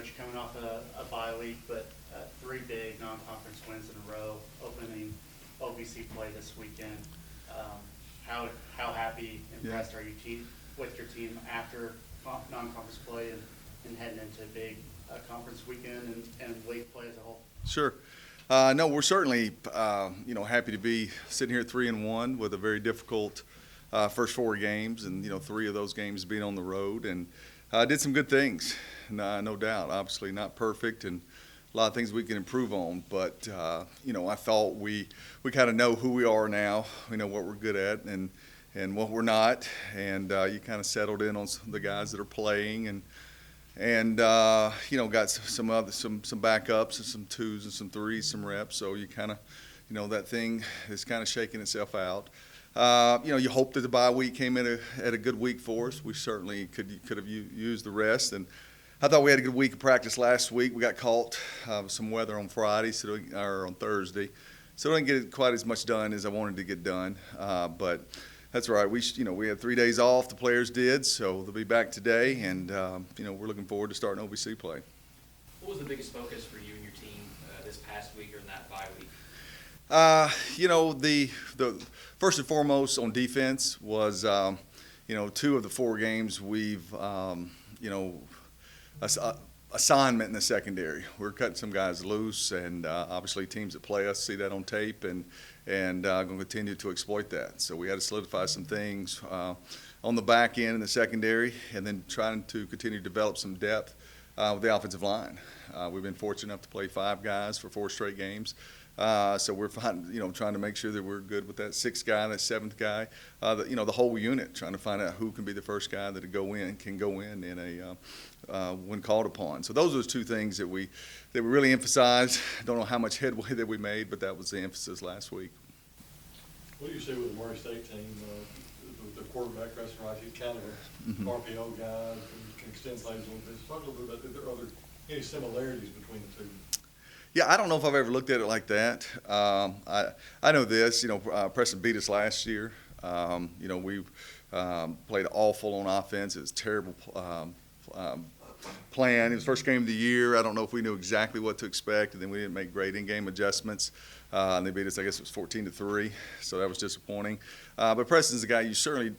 Coach, coming off a bye week, but three big non-conference wins in a row, opening OVC play this weekend. How happy, impressed are you with your team after non-conference play and heading into a big conference weekend and league play as a whole? Sure. No, we're certainly happy to be sitting here 3-1 with a very difficult first four games, and three of those games being on the road, and did some good things, no doubt. Obviously not perfect, and a lot of things we can improve on, but I thought we kind of know who we are now. We know what we're good at and what we're not, and you kind of settled in on the guys that are playing, and got some backups and some twos and some threes, some reps. So you kind of that thing is kind of shaking itself out. You hope that the bye week came in at a good week for us. We certainly could have used the rest, and I thought we had a good week of practice last week. We got caught with some weather on Friday, or on Thursday, so I didn't get quite as much done as I wanted to get done. But that's all right. We had 3 days off. The players did, so they'll be back today, and we're looking forward to starting OVC play. What was the biggest focus for you and your team this past week or in that bye week? The first and foremost on defense was, two of the four games we've, assignment in the secondary. We're cutting some guys loose, and obviously teams that play us see that on tape, and going to continue to exploit that. So we had to solidify some things on the back end in the secondary, and then trying to continue to develop some depth with the offensive line. We've been fortunate enough to play 5 guys for 4 straight games. So we're trying to make sure that we're good with that 6th guy, that 7th guy, the whole unit, trying to find out who can be the first guy that can go in when called upon. So those are the 2 things that we really emphasized. Don't know how much headway that we made, but that was the emphasis last week. What do you see with the Murray State team? The quarterback, Preston Rice, he's kind of an RPO guy, can extend plays a little bit. Talk a little bit about any similarities between the 2. Yeah, I don't know if I've ever looked at it like that. I know this. Preston beat us last year. We played awful on offense. It was a terrible plan. It was the first game of the year. I don't know if we knew exactly what to expect, and then we didn't make great in-game adjustments. And they beat us, I guess it was 14-3, so that was disappointing. But Preston's a guy you certainly,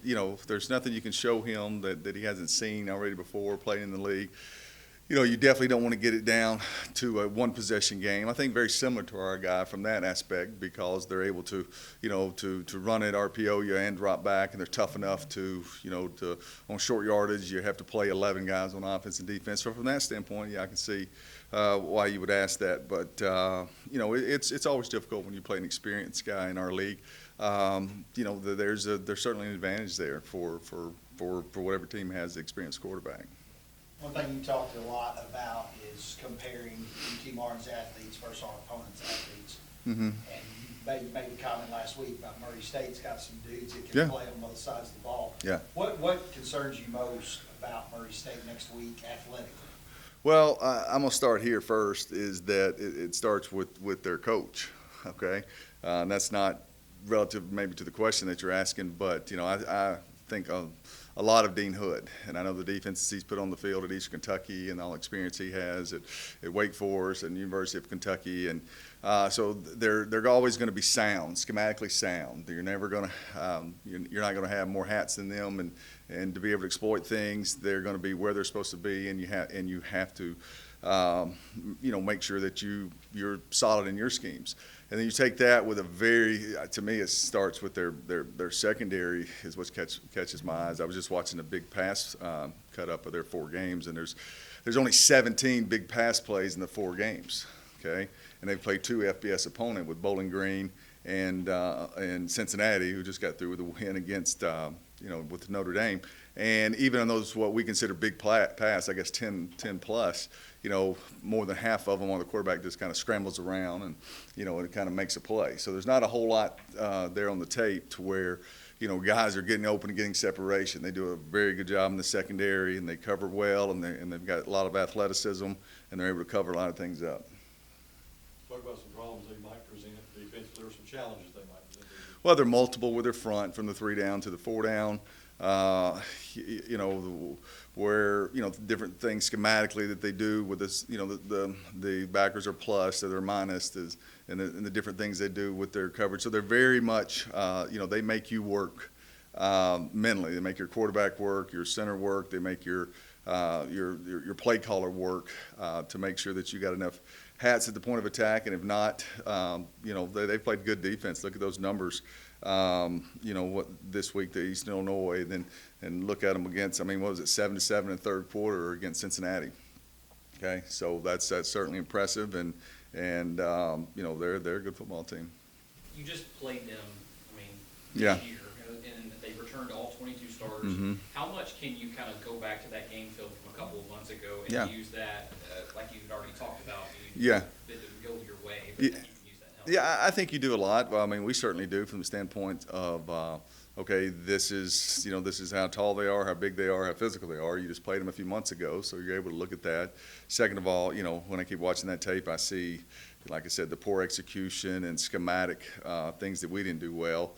there's nothing you can show him that he hasn't seen already before playing in the league. You definitely don't want to get it down to a one-possession game. I think very similar to our guy from that aspect, because they're able to, to run it, RPO you and drop back, and they're tough enough to on short yardage you have to play 11 guys on offense and defense. So from that standpoint, yeah, I can see why you would ask that. But it's always difficult when you play an experienced guy in our league. There's certainly an advantage there for whatever team has the experienced quarterback. One thing you talked a lot about is comparing UT Martin's athletes versus our opponent's athletes. Mm-hmm. And you made a comment last week about Murray State's got some dudes that can play on both sides of the ball. Yeah. What concerns you most about Murray State next week athletically? Well, I'm going to start here first, is that it starts with their coach, okay? And that's not relative maybe to the question that you're asking, but, I think a lot of Dean Hood, and I know the defenses he's put on the field at Eastern Kentucky and all the experience he has at Wake Forest and University of Kentucky, and so they're always going to be sound, schematically sound. You're never going to you're not going to have more hats than them, and to be able to exploit things, they're going to be where they're supposed to be, and you have to make sure that you're solid in your schemes. And then you take that with to me, it starts with their secondary is what catches my eyes. I was just watching a big pass cut up of their 4 games, and there's only 17 big pass plays in the 4 games, okay? And they played 2 FBS opponent with Bowling Green and Cincinnati, who just got through with a win against with Notre Dame. And even on those what we consider big pass, I guess 10 plus, more than half of them on the quarterback just kind of scrambles around and, it kind of makes a play. So there's not a whole lot there on the tape to where, guys are getting open and getting separation. They do a very good job in the secondary, and they cover well, and they've got a lot of athleticism, and they're able to cover a lot of things up. Talk about some problems they might present defensively, or some challenges they might present. Well, they're multiple with their front, from the 3 down to the 4 down. you know, where, you know, different things schematically that they do with this, you know, the backers are plus or they're minus, and the different things they do with their coverage. So they're very much, you know, they make you work mentally. They make your quarterback work, your center work. They make your play caller work to make sure that you got enough hats at the point of attack. And if not, you know, they played good defense. Look at those numbers. You know, what this week, the Eastern Illinois, and look at them against, I mean, what was it, 7-7 in the third quarter against Cincinnati. Okay, so that's certainly impressive, and you know, they're a good football team. You just played them, I mean, Yeah. this year, and they returned all 22 starters. Mm-hmm. How much can you kind of go back to that game film from a couple of months ago and Yeah. use that, like you've already talked about, Yeah. that it would go your way, but Yeah. then you can use that help? Yeah, I think you do a lot. Well, I mean, we certainly do from the standpoint of, okay, this is, you know, this is how tall they are, how big they are, how physical they are. You just played them a few months ago, so you're able to look at that. Second of all, you know, when I keep watching that tape, I see, like I said, the poor execution and schematic things that we didn't do well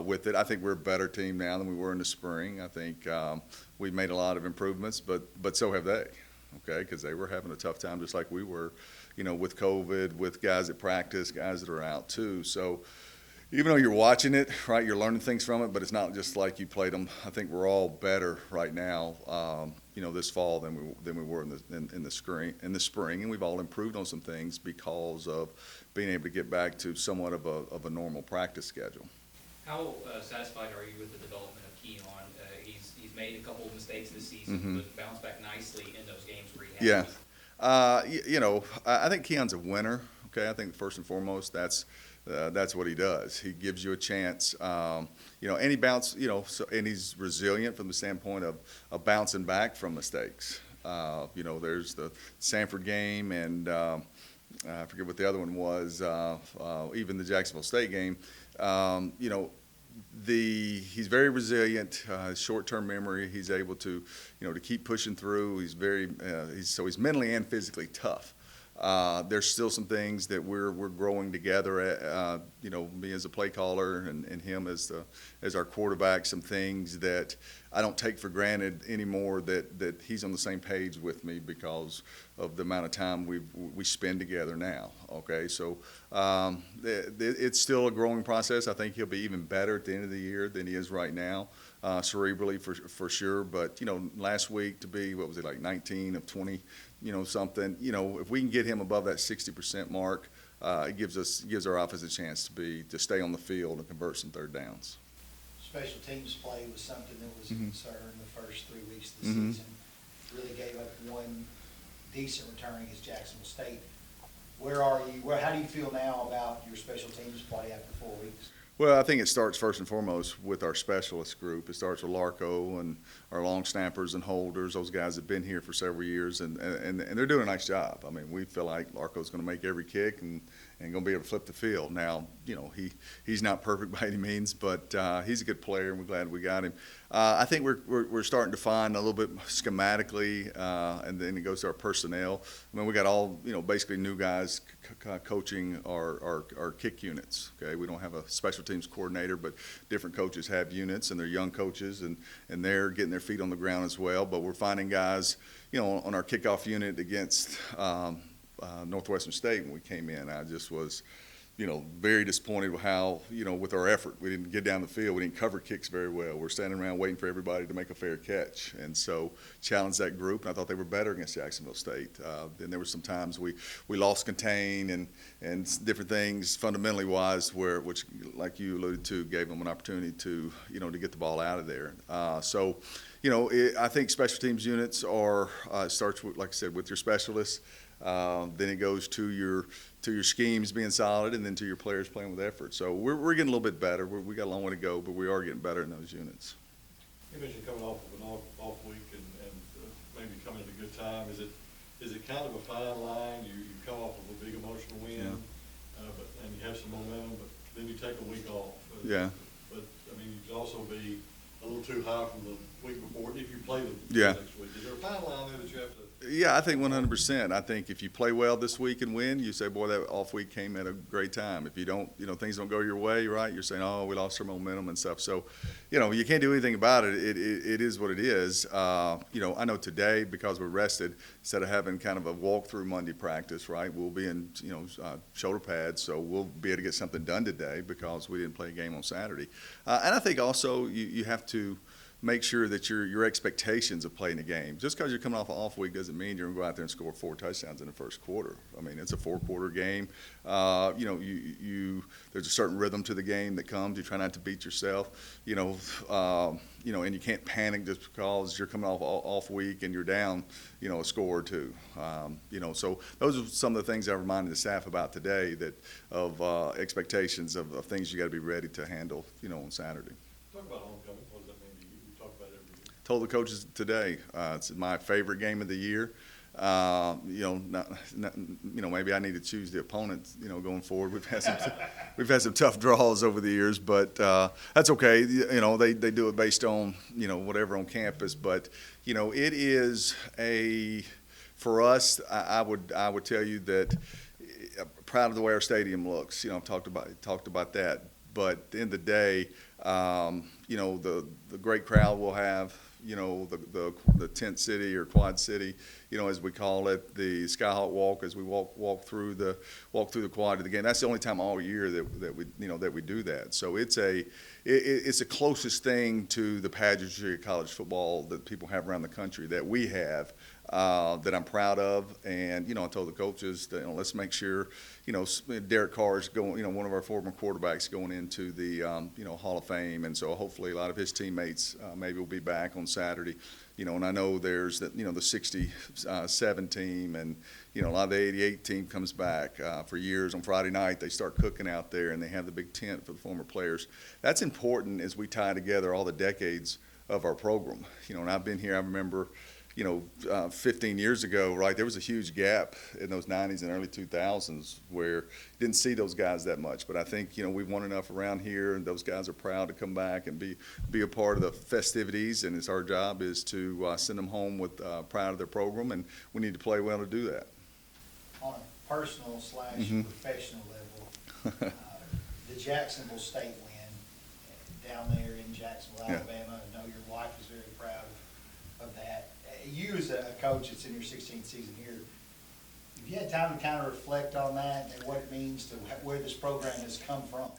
with it. I think we're a better team now than we were in the spring. I think we've made a lot of improvements, but so have they, okay, because they were having a tough time just like we were, you know, with COVID, with guys that practice, guys that are out too. So even though you're watching it, right, you're learning things from it, but it's not just like you played them. I think we're all better right now, you know, this fall than we were in the spring, and we've all improved on some things because of being able to get back to somewhat of a normal practice schedule. How satisfied are you with the development of Keyon? He's made a couple of mistakes this season, but bounced back nicely in those games where he has. Yeah. You know, I think Keon's a winner. Okay, I think first and foremost, that's what he does. He gives you a chance, you know, and he you know, and he's resilient from the standpoint of bouncing back from mistakes. You know, there's the Sanford game, and I forget what the other one was. Even the Jacksonville State game. You know, he's very resilient. Short-term memory. He's able to, you know, to keep pushing through. He's he's mentally and physically tough. There's still some things that we're growing together at, you know, me as a play caller and him as our quarterback, some things that I don't take for granted anymore that he's on the same page with me because of the amount of time we spend together now. Okay, so it's still a growing process. I think he'll be even better at the end of the year than he is right now, cerebrally for sure. But, you know, last week to be, what was it, like 19 of 20, you know, something, you know, if we can get him above that 60% mark, it gives our offense a chance to stay on the field and convert some third downs. Special teams play was something that was a concern the first 3 weeks of the Mhm. season. Really gave up one decent return against Jacksonville State. Where are you? How do you feel now about your special teams play after 4 weeks? Well, I think it starts first and foremost with our specialist group. It starts with Larco and our long snappers and holders. Those guys have been here for several years, and they're doing a nice job. I mean, we feel like Larco's going to make every kick and going to be able to flip the field. Now, you know, he's not perfect by any means, but he's a good player, and we're glad we got him. I think we're starting to find a little bit schematically, and then it goes to our personnel. I mean, we got all, you know, basically new guys coaching our kick units. Okay, we don't have a special teams coordinator, but different coaches have units, and they're young coaches, and they're getting their feet on the ground as well. But we're finding guys, you know, on our kickoff unit against Northwestern State when we came in. I just was, you know, very disappointed with how, you know, with our effort. We didn't get down the field. We didn't cover kicks very well. We're standing around waiting for everybody to make a fair catch. And so challenged that group, and I thought they were better against Jacksonville State. Then there were some times we lost contain and different things fundamentally wise which, like you alluded to, gave them an opportunity to, you know, to get the ball out of there. So, you know, I think special teams units starts with, like I said, with your specialists. Then it goes to your schemes being solid, and then to your players playing with effort. So we're getting a little bit better. We got a long way to go, but we are getting better in those units. You mentioned coming off of an off week and maybe coming at a good time. Is it kind of a fine line? You come off of a big emotional win, and you have some momentum, but then you take a week off. Yeah. But I mean, you could also be a little too high from the week before if you play the Yeah. next week. Is there a fine line there that you have to Yeah, I think 100%. I think if you play well this week and win, you say, boy, that off week came at a great time. If you don't, things don't go your way, right, you're saying, oh, we lost our momentum and stuff. So, you can't do anything about it. It is what it is. I know today, because we're rested, instead of having kind of a walk-through Monday practice, right, we'll be in, shoulder pads, so we'll be able to get something done today because we didn't play a game on Saturday. And I think also you have to make sure that your expectations of playing a game. Just because you're coming off an off week doesn't mean you're going to go out there and score 4 touchdowns in the first quarter. I mean, it's a 4-quarter game. There's a certain rhythm to the game that comes. You try not to beat yourself. And you can't panic just because you're coming off week and you're down, a score or two. So those are some of the things I reminded the staff about today of expectations of things you got to be ready to handle, on Saturday. Talk about homecoming. What does that mean to you? We talk about it every year. Told the coaches today, it's my favorite game of the year. Maybe I need to choose the opponent, going forward. We've had some tough draws over the years, but that's okay. They do it based on, whatever on campus. But, it is for us, I would tell you that proud of the way our stadium looks. I've talked about that. But at the end of the day, the great crowd we'll have, the tent city or quad city, as we call it, the Skyhawk walk as we walk through the quad of the game. That's the only time all year that we do that. So it's the closest thing to the pageantry of college football that people have around the country that we have. That I'm proud of, and I told the coaches that let's make sure Derek Carr is going, one of our former quarterbacks going into the Hall of Fame, and so hopefully a lot of his teammates maybe will be back on Saturday, and I know there's the 67 team, and a lot of the 88 team comes back for years. On Friday night they start cooking out there, and they have the big tent for the former players. That's important as we tie together all the decades of our program, and I've been here. I remember. 15 years ago, right, there was a huge gap in those 90s and early 2000s where you didn't see those guys that much. But I think, we've won enough around here, and those guys are proud to come back and be a part of the festivities, and it's our job is to send them home with proud of their program, and we need to play well to do that. On a personal / professional level, the Jacksonville State win down there in Jacksonville, Alabama, I know your wife is very proud of that. You as a coach that's in your 16th season here, have you had time to kind of reflect on that and what it means to where this program has come from?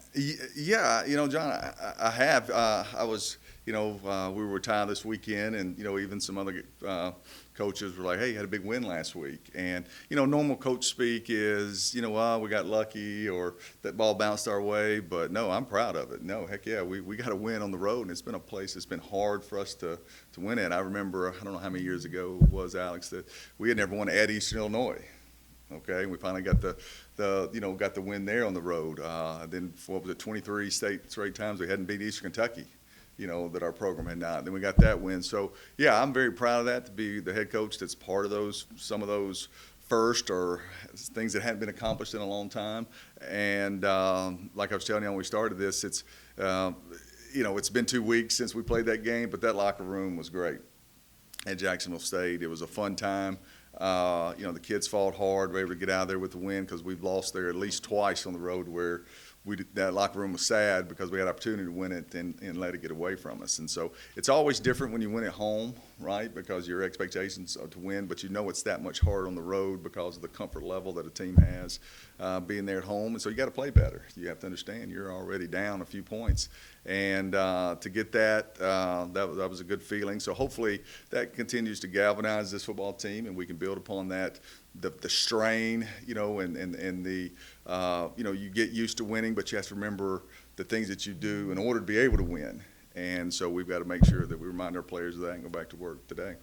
Yeah, John, I have. I was, we were retired this weekend, and, even some other coaches were like, hey, you had a big win last week. And, normal coach speak is, we got lucky or that ball bounced our way. But, no, I'm proud of it. No, heck yeah, we got a win on the road, and it's been a place that's been hard for us to win at. I remember, I don't know how many years ago it was, Alex, that we had never won at Eastern Illinois. Okay, we finally got got the win there on the road. Then, 23 straight times we hadn't beat Eastern Kentucky. That our program had not. Then we got that win. So, yeah, I'm very proud of that, to be the head coach that's part of some of those first or things that hadn't been accomplished in a long time. And like I was telling you when we started this, it's been 2 weeks since we played that game, but that locker room was great at Jacksonville State. It was a fun time. The kids fought hard. We were able to get out of there with the win because we've lost there at least twice on the road where that locker room was sad because we had opportunity to win it and let it get away from us. And so it's always different when you win at home, right, because your expectations are to win, but it's that much harder on the road because of the comfort level that a team has being there at home. And so you got to play better. You have to understand you're already down a few points. And to get that was a good feeling. So hopefully that continues to galvanize this football team, and we can build upon that. The strain, and the, you get used to winning, but you have to remember the things that you do in order to be able to win. And so we've got to make sure that we remind our players of that and go back to work today.